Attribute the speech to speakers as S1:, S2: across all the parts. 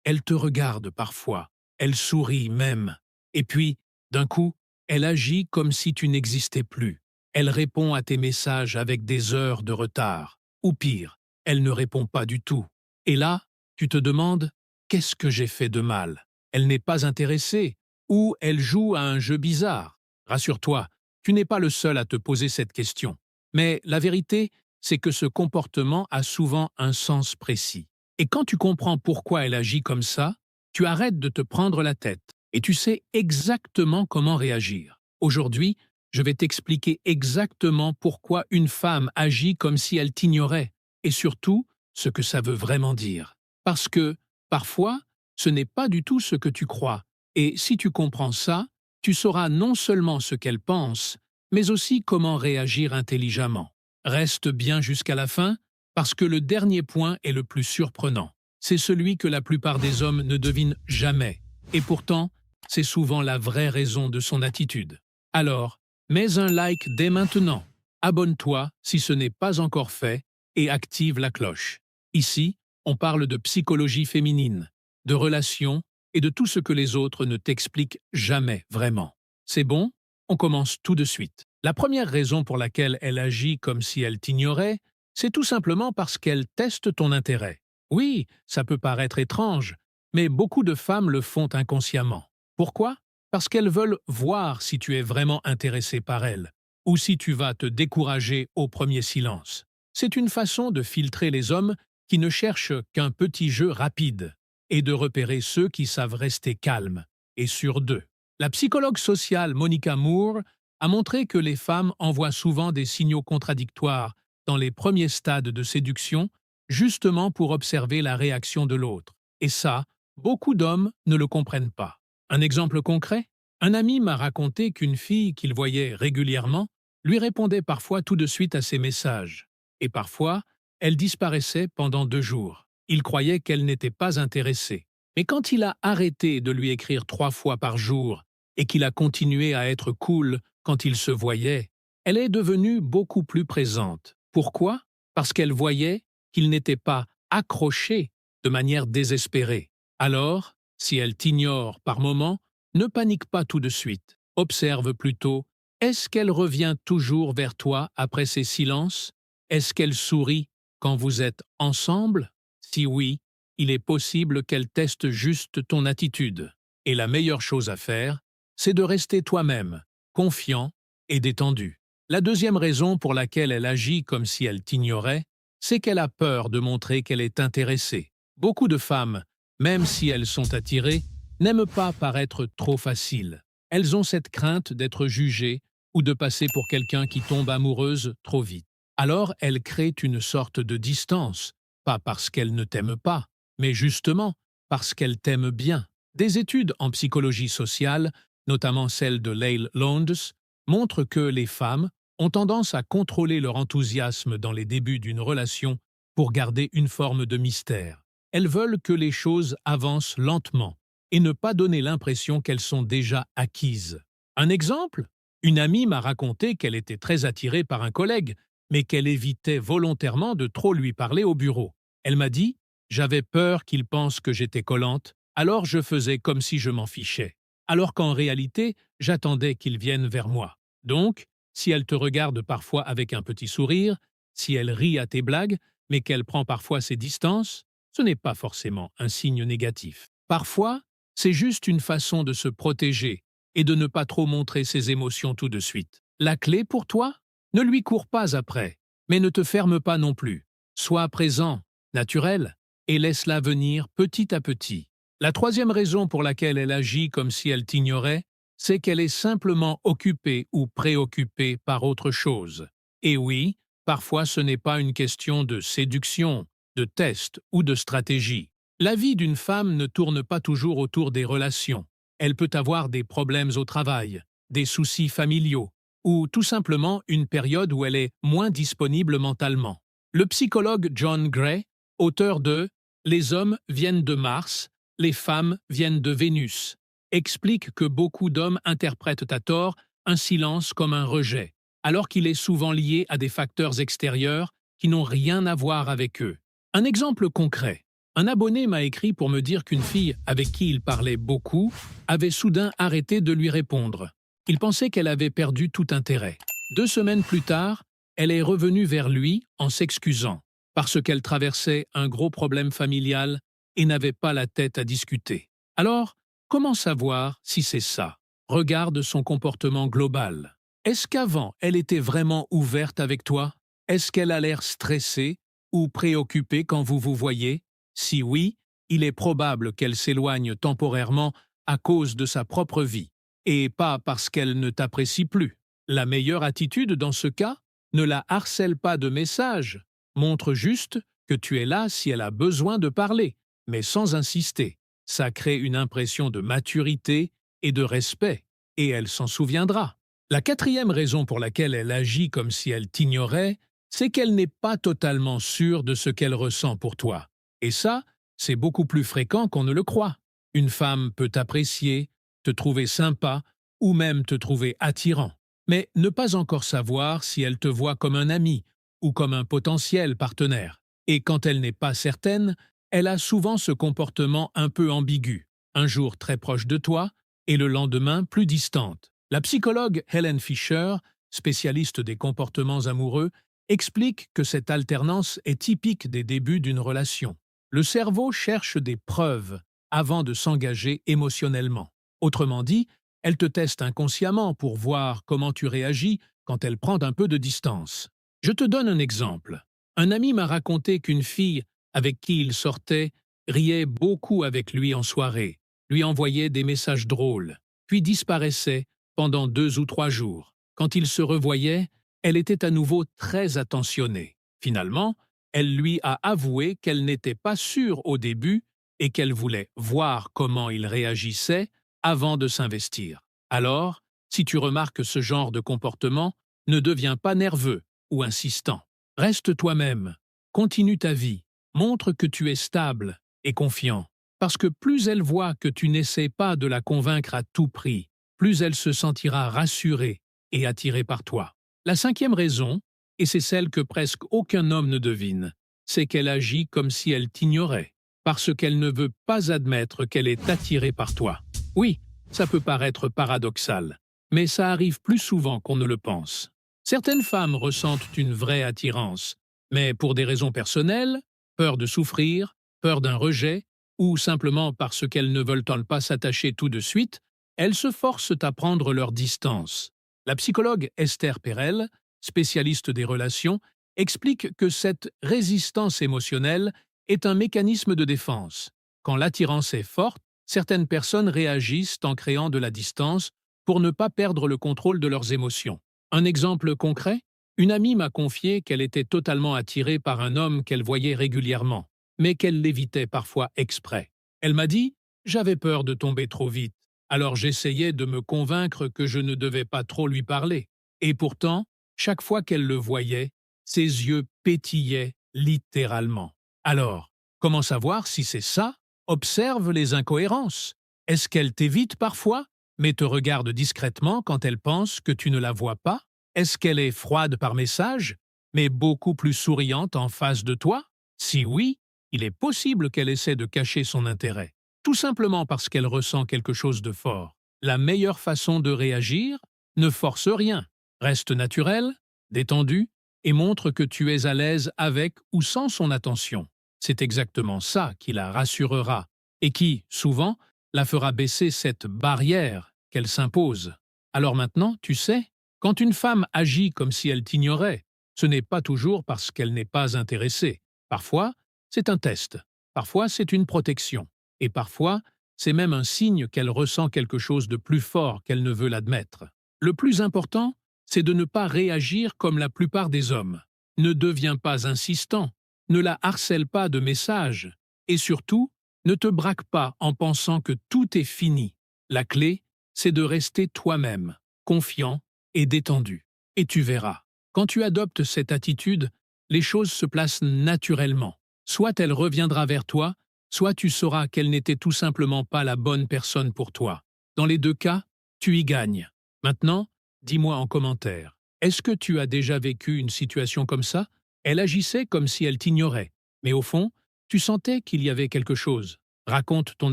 S1: Elle te regarde parfois, elle sourit même. Et puis, d'un coup, elle agit comme si tu n'existais plus. Elle répond à tes messages avec des heures de retard. Ou pire, elle ne répond pas du tout. Et là, tu te demandes, qu'est-ce que j'ai fait de mal? Elle n'est pas intéressée, ou elle joue à un jeu bizarre. Rassure-toi, tu n'es pas le seul à te poser cette question. Mais la vérité, c'est que ce comportement a souvent un sens précis. Et quand tu comprends pourquoi elle agit comme ça, tu arrêtes de te prendre la tête et tu sais exactement comment réagir. Aujourd'hui, je vais t'expliquer exactement pourquoi une femme agit comme si elle t'ignorait et surtout ce que ça veut vraiment dire. Parce que, parfois, ce n'est pas du tout ce que tu crois. Et si tu comprends ça, tu sauras non seulement ce qu'elle pense, mais aussi comment réagir intelligemment. Reste bien jusqu'à la fin, parce que le dernier point est le plus surprenant. C'est celui que la plupart des hommes ne devinent jamais. Et pourtant, c'est souvent la vraie raison de son attitude. Alors, mets un like dès maintenant, abonne-toi si ce n'est pas encore fait et active la cloche. Ici, on parle de psychologie féminine, de relations et de tout ce que les autres ne t'expliquent jamais vraiment. C'est bon? On commence tout de suite. La première raison pour laquelle elle agit comme si elle t'ignorait, c'est tout simplement parce qu'elle teste ton intérêt. Oui, ça peut paraître étrange, mais beaucoup de femmes le font inconsciemment. Pourquoi? Parce qu'elles veulent voir si tu es vraiment intéressé par elles, ou si tu vas te décourager au premier silence. C'est une façon de filtrer les hommes qui ne cherchent qu'un petit jeu rapide, et de repérer ceux qui savent rester calmes et sûrs d'eux. La psychologue sociale Monica Moore a montré que les femmes envoient souvent des signaux contradictoires dans les premiers stades de séduction, justement pour observer la réaction de l'autre. Et ça, beaucoup d'hommes ne le comprennent pas. Un exemple concret? Un ami m'a raconté qu'une fille qu'il voyait régulièrement lui répondait parfois tout de suite à ses messages. Et parfois, elle disparaissait pendant 2 jours. Il croyait qu'elle n'était pas intéressée. Mais quand il a arrêté de lui écrire 3 fois par jour et qu'il a continué à être cool quand ils se voyaient, elle est devenue beaucoup plus présente. Pourquoi? Parce qu'elle voyait qu'il n'était pas accroché de manière désespérée. Alors, si elle t'ignore par moment, ne panique pas tout de suite. Observe plutôt, est-ce qu'elle revient toujours vers toi après ses silences? Est-ce qu'elle sourit quand vous êtes ensemble? Si oui, il est possible qu'elle teste juste ton attitude. Et la meilleure chose à faire, c'est de rester toi-même, confiant et détendu. La deuxième raison pour laquelle elle agit comme si elle t'ignorait, c'est qu'elle a peur de montrer qu'elle est intéressée. Beaucoup de femmes, même si elles sont attirées, n'aiment pas paraître trop faciles. Elles ont cette crainte d'être jugées ou de passer pour quelqu'un qui tombe amoureuse trop vite. Alors elles créent une sorte de distance, pas parce qu'elles ne t'aiment pas, mais justement parce qu'elles t'aiment bien. Des études en psychologie sociale, notamment celle de Lael Lowndes, montrent que les femmes ont tendance à contrôler leur enthousiasme dans les débuts d'une relation pour garder une forme de mystère. Elles veulent que les choses avancent lentement et ne pas donner l'impression qu'elles sont déjà acquises. Un exemple? Une amie m'a raconté qu'elle était très attirée par un collègue, mais qu'elle évitait volontairement de trop lui parler au bureau. Elle m'a dit « J'avais peur qu'il pense que j'étais collante, alors je faisais comme si je m'en fichais. Alors qu'en réalité, j'attendais qu'il vienne vers moi. Donc, si elle te regarde parfois avec un petit sourire, si elle rit à tes blagues, mais qu'elle prend parfois ses distances, ce n'est pas forcément un signe négatif. Parfois, c'est juste une façon de se protéger et de ne pas trop montrer ses émotions tout de suite. La clé pour toi? Ne lui cours pas après, mais ne te ferme pas non plus. Sois présent, naturel, et laisse-la venir petit à petit. La troisième raison pour laquelle elle agit comme si elle t'ignorait, c'est qu'elle est simplement occupée ou préoccupée par autre chose. Et oui, parfois ce n'est pas une question de séduction, de test ou de stratégie. La vie d'une femme ne tourne pas toujours autour des relations. Elle peut avoir des problèmes au travail, des soucis familiaux, ou tout simplement une période où elle est moins disponible mentalement. Le psychologue John Gray, auteur de Les hommes viennent de Mars, les femmes viennent de Vénus, explique que beaucoup d'hommes interprètent à tort un silence comme un rejet, alors qu'il est souvent lié à des facteurs extérieurs qui n'ont rien à voir avec eux. Un exemple concret. Un abonné m'a écrit pour me dire qu'une fille avec qui il parlait beaucoup avait soudain arrêté de lui répondre. Il pensait qu'elle avait perdu tout intérêt. 2 semaines plus tard, elle est revenue vers lui en s'excusant, parce qu'elle traversait un gros problème familial et n'avait pas la tête à discuter. Alors, comment savoir si c'est ça? Regarde son comportement global. Est-ce qu'avant, elle était vraiment ouverte avec toi? Est-ce qu'elle a l'air stressée ou préoccupée quand vous vous voyez? Si oui, il est probable qu'elle s'éloigne temporairement à cause de sa propre vie, et pas parce qu'elle ne t'apprécie plus. La meilleure attitude dans ce cas, ne la harcèle pas de messages, montre juste que tu es là si elle a besoin de parler, mais sans insister. Ça crée une impression de maturité et de respect, et elle s'en souviendra. La quatrième raison pour laquelle elle agit comme si elle t'ignorait, c'est qu'elle n'est pas totalement sûre de ce qu'elle ressent pour toi. Et ça, c'est beaucoup plus fréquent qu'on ne le croit. Une femme peut t'apprécier, te trouver sympa ou même te trouver attirant, mais ne pas encore savoir si elle te voit comme un ami ou comme un potentiel partenaire. Et quand elle n'est pas certaine, elle a souvent ce comportement un peu ambigu, un jour très proche de toi et le lendemain plus distante. La psychologue Helen Fisher, spécialiste des comportements amoureux, explique que cette alternance est typique des débuts d'une relation. Le cerveau cherche des preuves avant de s'engager émotionnellement. Autrement dit, elle te teste inconsciemment pour voir comment tu réagis quand elle prend un peu de distance. Je te donne un exemple. Un ami m'a raconté qu'une fille avec qui il sortait riait beaucoup avec lui en soirée, lui envoyait des messages drôles, puis disparaissait pendant 2 ou 3 jours. Quand ils se revoyaient, elle était à nouveau très attentionnée. Finalement, elle lui a avoué qu'elle n'était pas sûre au début et qu'elle voulait voir comment il réagissait avant de s'investir. Alors, si tu remarques ce genre de comportement, ne deviens pas nerveux ou insistant. Reste toi-même, continue ta vie, montre que tu es stable et confiant, parce que plus elle voit que tu n'essaies pas de la convaincre à tout prix, plus elle se sentira rassurée et attirée par toi. La cinquième raison, et c'est celle que presque aucun homme ne devine, c'est qu'elle agit comme si elle t'ignorait, parce qu'elle ne veut pas admettre qu'elle est attirée par toi. Oui, ça peut paraître paradoxal, mais ça arrive plus souvent qu'on ne le pense. Certaines femmes ressentent une vraie attirance, mais pour des raisons personnelles, peur de souffrir, peur d'un rejet, ou simplement parce qu'elles ne veulent pas s'attacher tout de suite, elles se forcent à prendre leur distance. La psychologue Esther Perel, spécialiste des relations, explique que cette résistance émotionnelle est un mécanisme de défense. Quand l'attirance est forte, certaines personnes réagissent en créant de la distance pour ne pas perdre le contrôle de leurs émotions. Un exemple concret? Une amie m'a confié qu'elle était totalement attirée par un homme qu'elle voyait régulièrement, mais qu'elle l'évitait parfois exprès. Elle m'a dit « J'avais peur de tomber trop vite, alors j'essayais de me convaincre que je ne devais pas trop lui parler. Et pourtant, chaque fois qu'elle le voyait, ses yeux pétillaient littéralement. Alors, comment savoir si c'est ça? Observe les incohérences. Est-ce qu'elle t'évite parfois, mais te regarde discrètement quand elle pense que tu ne la vois pas? Est-ce qu'elle est froide par message, mais beaucoup plus souriante en face de toi? Si oui, il est possible qu'elle essaie de cacher son intérêt, tout simplement parce qu'elle ressent quelque chose de fort. La meilleure façon de réagir? Ne force rien. Reste naturel, détendu, et montre que tu es à l'aise avec ou sans son attention. C'est exactement ça qui la rassurera et qui, souvent, la fera baisser cette barrière qu'elle s'impose. Alors maintenant, tu sais, quand une femme agit comme si elle t'ignorait, ce n'est pas toujours parce qu'elle n'est pas intéressée. Parfois, c'est un test. Parfois, c'est une protection. Et parfois, c'est même un signe qu'elle ressent quelque chose de plus fort qu'elle ne veut l'admettre. Le plus important, c'est de ne pas réagir comme la plupart des hommes. Ne deviens pas insistant, ne la harcèle pas de messages, et surtout, ne te braque pas en pensant que tout est fini. La clé, c'est de rester toi-même, confiant et détendu. Et tu verras, quand tu adoptes cette attitude, les choses se placent naturellement. Soit elle reviendra vers toi, soit tu sauras qu'elle n'était tout simplement pas la bonne personne pour toi. Dans les deux cas, tu y gagnes. Maintenant, dis-moi en commentaire, est-ce que tu as déjà vécu une situation comme ça? Elle agissait comme si elle t'ignorait, mais au fond, Tu sentais qu'il y avait quelque chose. Raconte ton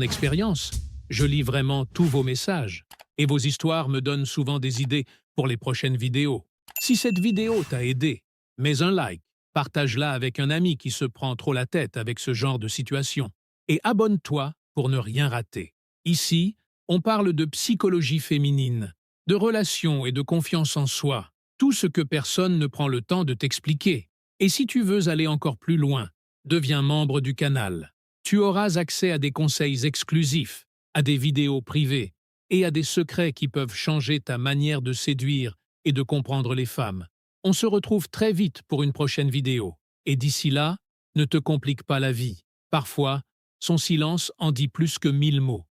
S1: expérience. Je lis vraiment tous vos messages. Et vos histoires me donnent souvent des idées pour les prochaines vidéos. Si cette vidéo t'a aidé, mets un like, partage-la avec un ami qui se prend trop la tête avec ce genre de situation. Et abonne-toi pour ne rien rater. Ici, on parle de psychologie féminine, de relations et de confiance en soi, tout ce que personne ne prend le temps de t'expliquer. Et si tu veux aller encore plus loin, deviens membre du canal. Tu auras accès à des conseils exclusifs, à des vidéos privées et à des secrets qui peuvent changer ta manière de séduire et de comprendre les femmes. On se retrouve très vite pour une prochaine vidéo. Et d'ici là, ne te complique pas la vie. Parfois, son silence en dit plus que 1000 mots.